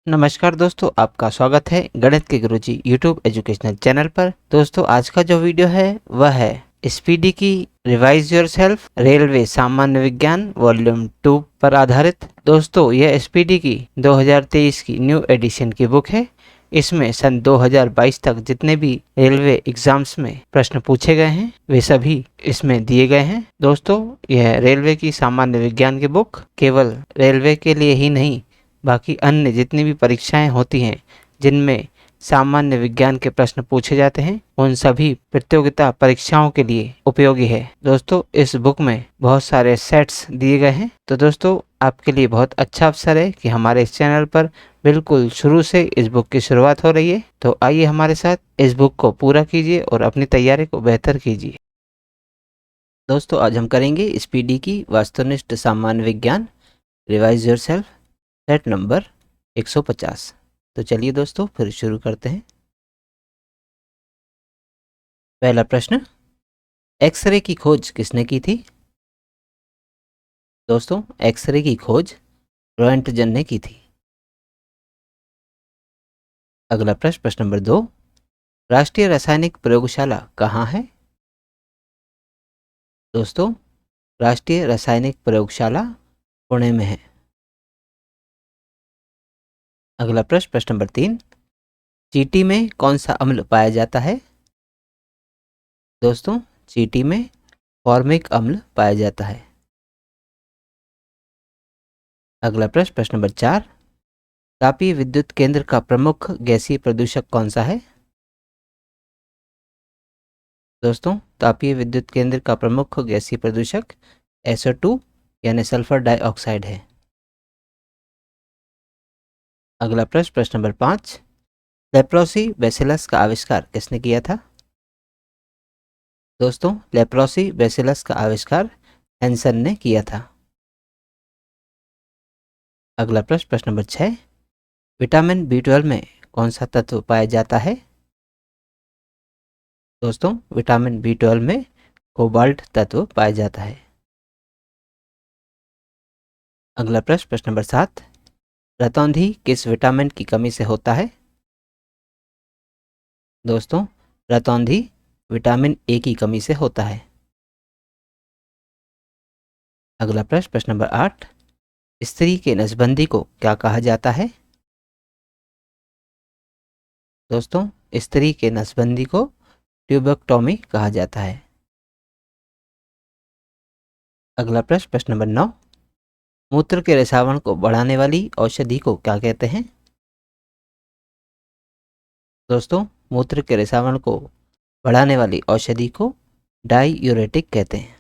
नमस्कार दोस्तों, आपका स्वागत है गणित के गुरुजी यूट्यूब एजुकेशनल चैनल पर। दोस्तों, आज का जो वीडियो है वह है स्पीडी की रिवाइज योरसेल्फ रेलवे सामान्य विज्ञान वॉल्यूम 2 पर आधारित। दोस्तों, यह स्पीडी की 2023 की न्यू एडिशन की बुक है। इसमें सन 2022 तक जितने भी रेलवे एग्जाम्स में प्रश्न पूछे गए हैं वे सभी इसमें दिए गए हैं। दोस्तों, यह रेलवे की सामान्य विज्ञान की बुक केवल रेलवे के लिए ही नहीं, बाकी अन्य जितनी भी परीक्षाएं होती हैं जिनमें सामान्य विज्ञान के प्रश्न पूछे जाते हैं उन सभी प्रतियोगिता परीक्षाओं के लिए उपयोगी है। दोस्तों, इस बुक में बहुत सारे सेट्स दिए गए हैं, तो दोस्तों आपके लिए बहुत अच्छा अवसर है कि हमारे इस चैनल पर बिल्कुल शुरू से इस बुक की शुरुआत हो रही है। तो आइए हमारे साथ इस बुक को पूरा कीजिए और अपनी तैयारी को बेहतर कीजिए। दोस्तों, आज हम करेंगे स्पीडी की वस्तुनिष्ठ सामान्य विज्ञान रिवाइज योरसेल्फ सेट नंबर 150। तो चलिए दोस्तों फिर शुरू करते हैं। पहला प्रश्न, एक्सरे की खोज किसने की थी? दोस्तों, एक्सरे की खोज रोएंटजन ने की थी। अगला प्रश्न, प्रश्न नंबर 2, राष्ट्रीय रासायनिक प्रयोगशाला कहाँ है? दोस्तों, राष्ट्रीय रासायनिक प्रयोगशाला पुणे में है। अगला प्रश्न, प्रश्न नंबर 3, चींटी में कौन सा अम्ल पाया जाता है? दोस्तों, चींटी में फॉर्मिक अम्ल पाया जाता है। अगला प्रश्न, प्रश्न नंबर 4, तापीय विद्युत केंद्र का प्रमुख गैसीय प्रदूषक कौन सा है? दोस्तों, तापीय विद्युत केंद्र का प्रमुख गैसीय प्रदूषक SO2 यानी सल्फर डाइऑक्साइड है। अगला प्रश्न, प्रश्न नंबर 5, लेप्रोसी बैसिलस का आविष्कार किसने किया था? दोस्तों, लेप्रोसी बैसिलस का आविष्कार हैंसन ने किया था। अगला प्रश्न, प्रश्न नंबर 6, विटामिन B12 में कौन सा तत्व पाया जाता है? दोस्तों, विटामिन B12 में कोबाल्ट तत्व पाया जाता है। अगला प्रश्न, प्रश्न नंबर 7, रतौंधी किस विटामिन की कमी से होता है? दोस्तों, रतौंधी विटामिन A की कमी से होता है। अगला प्रश्न, प्रश्न नंबर 8, स्त्री के नसबंदी को क्या कहा जाता है? दोस्तों, स्त्री के नसबंदी को ट्यूबेक्टोमी कहा जाता है। अगला प्रश्न, प्रश्न नंबर 9, मूत्र के रिसावण को बढ़ाने वाली औषधि को क्या कहते हैं? दोस्तों, मूत्र के रिसावण को बढ़ाने वाली औषधि को डाईयूरेटिक कहते हैं।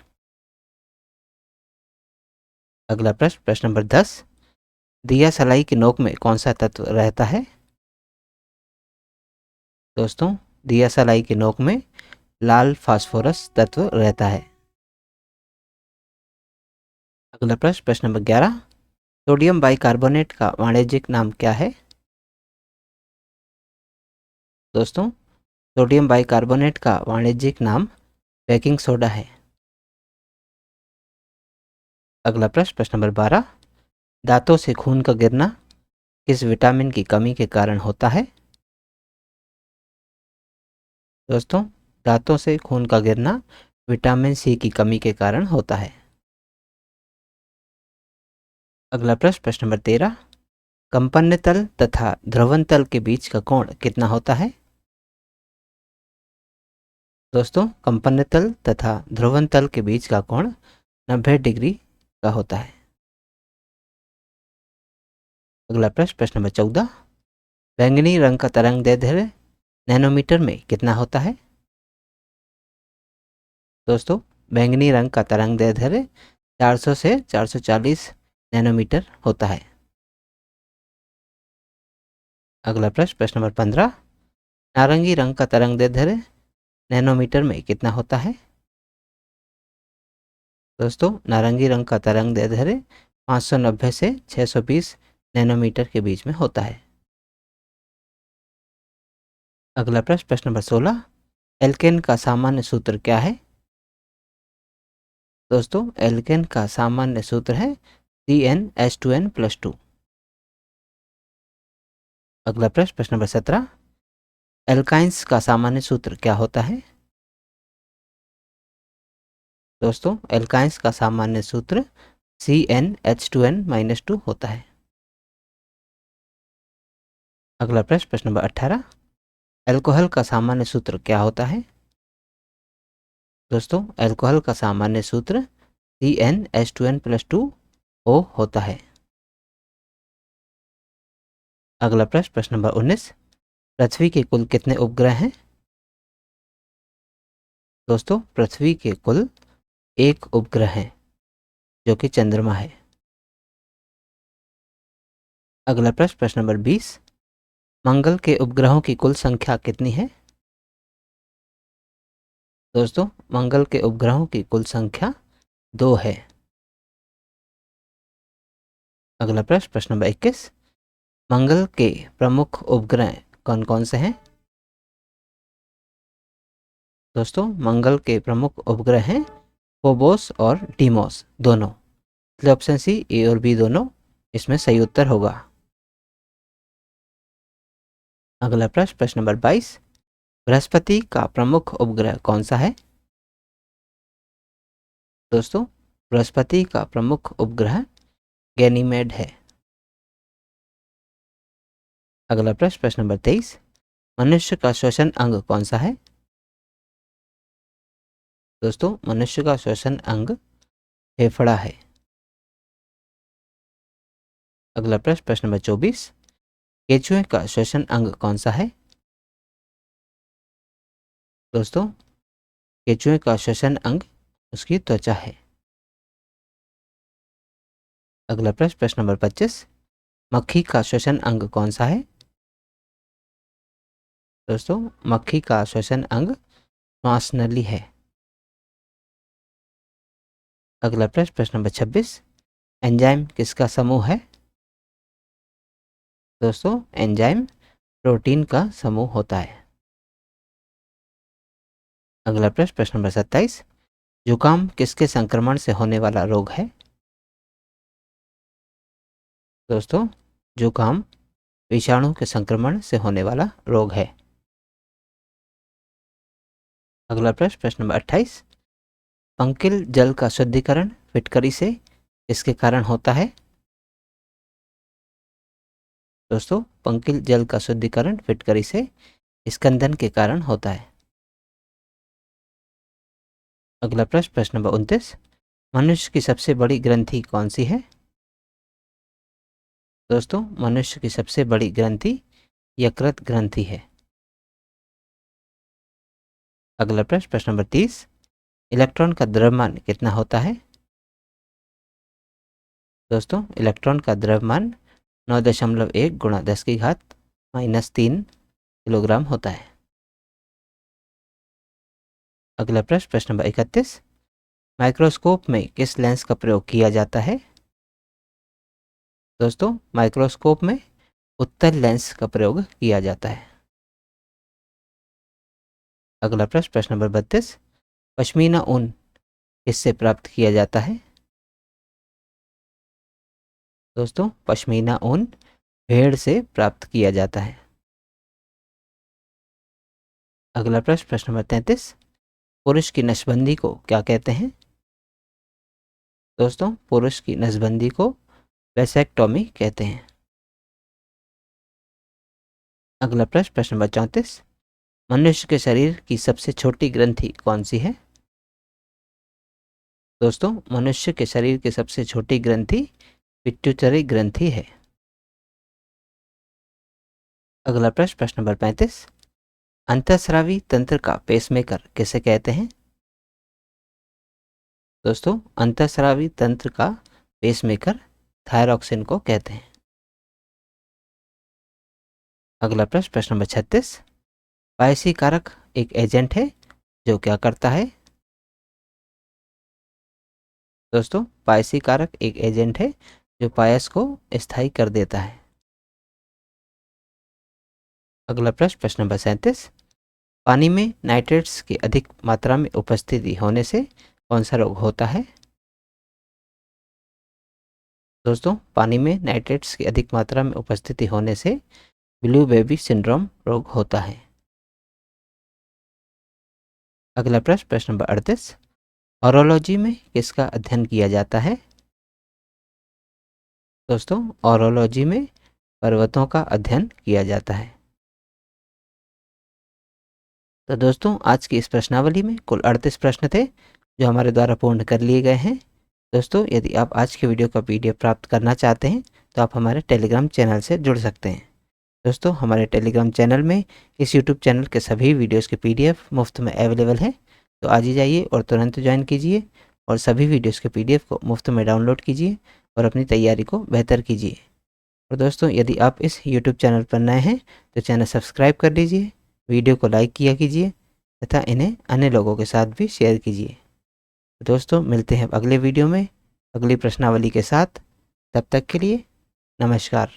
अगला प्रश्न, प्रश्न नंबर 10, दिया सलाई की नोक में कौन सा तत्व रहता है? दोस्तों, दिया सलाई की नोक में लाल फास्फोरस तत्व रहता है। अगला प्रश्न, प्रश्न नंबर 11, सोडियम बाइकार्बोनेट का वाणिज्यिक नाम क्या है? दोस्तों, सोडियम बाइकार्बोनेट का वाणिज्यिक नाम बेकिंग सोडा है। अगला प्रश्न, प्रश्न नंबर 12, दांतों से खून का गिरना किस विटामिन की कमी के कारण होता है? दोस्तों, दांतों से खून का गिरना विटामिन C की कमी के कारण होता है। अगला प्रश्न, प्रश्न नंबर 13, कंपन तल तथा ध्रुवन तल के बीच का कोण कितना होता है? दोस्तों, कंपन तल तथा ध्रुवन तल के बीच का कोण 90 डिग्री का होता है। अगला प्रश्न, प्रश्न नंबर 14, बैंगनी रंग का तरंग दैर्ध्य नैनोमीटर में कितना होता है? दोस्तों, बैंगनी रंग का तरंग दैर्ध्य 400 से 440 नैनोमीटर होता है। अगला प्रश्न, प्रश्न नंबर 15, नारंगी रंग का तरंग दैर्ध्य नैनोमीटर में कितना होता है? दोस्तों, नारंगी रंग का तरंग दैर्ध्य 590 से 620 नैनोमीटर के बीच में होता है। अगला प्रश्न, प्रश्न नंबर 16, एल्केन का सामान्य सूत्र क्या है? दोस्तों, एल्केन का सामान्य सूत्र है CnH2n+2। अगला प्रश्न, प्रश्न नंबर 17, एल्काइंस का सामान्य सूत्र क्या होता है? दोस्तों, एल्काइंस का सामान्य सूत्र CnH2n-2 होता है। अगला प्रश्न, प्रश्न नंबर 18, अल्कोहल का सामान्य सूत्र क्या होता है? दोस्तों, अल्कोहल का सामान्य सूत्र CnH2n+2O होता है। अगला प्रश्न, प्रश्न नंबर 19, पृथ्वी के कुल कितने उपग्रह हैं? दोस्तों, पृथ्वी के कुल एक उपग्रह है जो कि चंद्रमा है। अगला प्रश्न, प्रश्न नंबर 20, मंगल के उपग्रहों की कुल संख्या कितनी है? दोस्तों, मंगल के उपग्रहों की कुल संख्या 2 है। अगला प्रश्न, प्रश्न नंबर 21, मंगल के प्रमुख उपग्रह कौन कौन से हैं? दोस्तों, मंगल के प्रमुख उपग्रह हैं फोबोस और डीमोस दोनों। इसलिए ऑप्शन सी, ए और बी दोनों इसमें सही उत्तर होगा। अगला प्रश्न, प्रश्न नंबर 22, बृहस्पति का प्रमुख उपग्रह कौन सा है? दोस्तों, बृहस्पति का प्रमुख उपग्रह गैनीमेड है। अगला प्रश्न, प्रश्न नंबर 23, मनुष्य का श्वसन अंग कौन सा है? दोस्तों, मनुष्य का श्वसन अंग फेफड़ा है। अगला प्रश्न, प्रश्न नंबर 24, केंचुए का श्वसन अंग कौन सा है? दोस्तों, केंचुए का श्वसन अंग उसकी त्वचा है। अगला प्रश्न, प्रश्न नंबर 25, मक्खी का श्वसन अंग कौन सा है? दोस्तों, मक्खी का श्वसन अंग श्वासनली है। अगला प्रश्न, प्रश्न नंबर 26, एंजाइम किसका समूह है? दोस्तों, एंजाइम प्रोटीन का समूह होता है। अगला प्रश्न, प्रश्न नंबर 27, जुकाम किसके संक्रमण से होने वाला रोग है? दोस्तों, जुकाम विषाणु के संक्रमण से होने वाला रोग है। अगला प्रश्न, प्रश्न नंबर 28, पंकिल जल का शुद्धिकरण फिटकरी से किसके कारण होता है? दोस्तों, पंकिल जल का शुद्धिकरण फिटकरी से स्कंदन के कारण होता है। अगला प्रश्न, प्रश्न नंबर 29, मनुष्य की सबसे बड़ी ग्रंथि कौन सी है? दोस्तों, मनुष्य की सबसे बड़ी ग्रंथि यकृत ग्रंथि है। अगला प्रश्न, प्रश्न नंबर 30, इलेक्ट्रॉन का द्रव्यमान कितना होता है? दोस्तों, इलेक्ट्रॉन का द्रव्यमान 9.1 गुणा 10⁻³ किलोग्राम होता है। अगला प्रश्न, प्रश्न नंबर 31, माइक्रोस्कोप में किस लेंस का प्रयोग किया जाता है? दोस्तों, माइक्रोस्कोप में उत्तल लेंस का प्रयोग किया जाता है। अगला प्रश्न, प्रश्न नंबर 32, पश्मीना ऊन किससे प्राप्त किया जाता है? दोस्तों, पश्मीना ऊन भेड़ से प्राप्त किया जाता है। अगला प्रश्न, प्रश्न नंबर 33, पुरुष की नसबंदी को क्या कहते हैं? दोस्तों, पुरुष की नसबंदी को वेसेक्टोमी कहते हैं। अगला प्रश्न, प्रश्न नंबर 34, मनुष्य के शरीर की सबसे छोटी ग्रंथि कौन सी है? दोस्तों, मनुष्य के शरीर की सबसे छोटी ग्रंथि पिट्यूटरी ग्रंथि है। अगला प्रश्न, प्रश्न नंबर 35, अंतःस्रावी तंत्र का पेसमेकर किसे कहते हैं? दोस्तों, अंतःस्रावी तंत्र का पेसमेकर थायरॉक्सिन को कहते हैं। अगला प्रश्न, प्रश्न नंबर 36, पायसी कारक एक एजेंट है जो क्या करता है? दोस्तों, पायसी कारक एक एजेंट है जो पायस को स्थायी कर देता है। अगला प्रश्न, प्रश्न नंबर 37, पानी में नाइट्रेट्स की अधिक मात्रा में उपस्थिति होने से कौन सा रोग होता है? दोस्तों, पानी में नाइट्रेट्स की अधिक मात्रा में उपस्थिति होने से ब्लू बेबी सिंड्रोम रोग होता है। अगला प्रश्न, प्रश्न नंबर 38, ऑरोलॉजी में किसका अध्ययन किया जाता है? दोस्तों, ऑरोलॉजी में पर्वतों का अध्ययन किया जाता है। तो दोस्तों, आज की इस प्रश्नावली में कुल 38 प्रश्न थे जो हमारे द्वारा पूर्ण कर लिए गए हैं। दोस्तों, यदि आप आज के वीडियो का PDF प्राप्त करना चाहते हैं तो आप हमारे टेलीग्राम चैनल से जुड़ सकते हैं। दोस्तों, हमारे टेलीग्राम चैनल में इस यूट्यूब चैनल के सभी वीडियोस के PDF मुफ्त में अवेलेबल है। तो आज ही जाइए और तुरंत ज्वाइन कीजिए और सभी वीडियोस के PDF को मुफ्त में डाउनलोड कीजिए और अपनी तैयारी को बेहतर कीजिए। और दोस्तों, यदि आप इस यूट्यूब चैनल पर नए हैं तो चैनल सब्सक्राइब कर लीजिए, वीडियो को लाइक किया कीजिए तथा इन्हें अन्य लोगों के साथ भी शेयर कीजिए। तो दोस्तों, मिलते हैं अगले वीडियो में अगली प्रश्नावली के साथ। तब तक के लिए नमस्कार।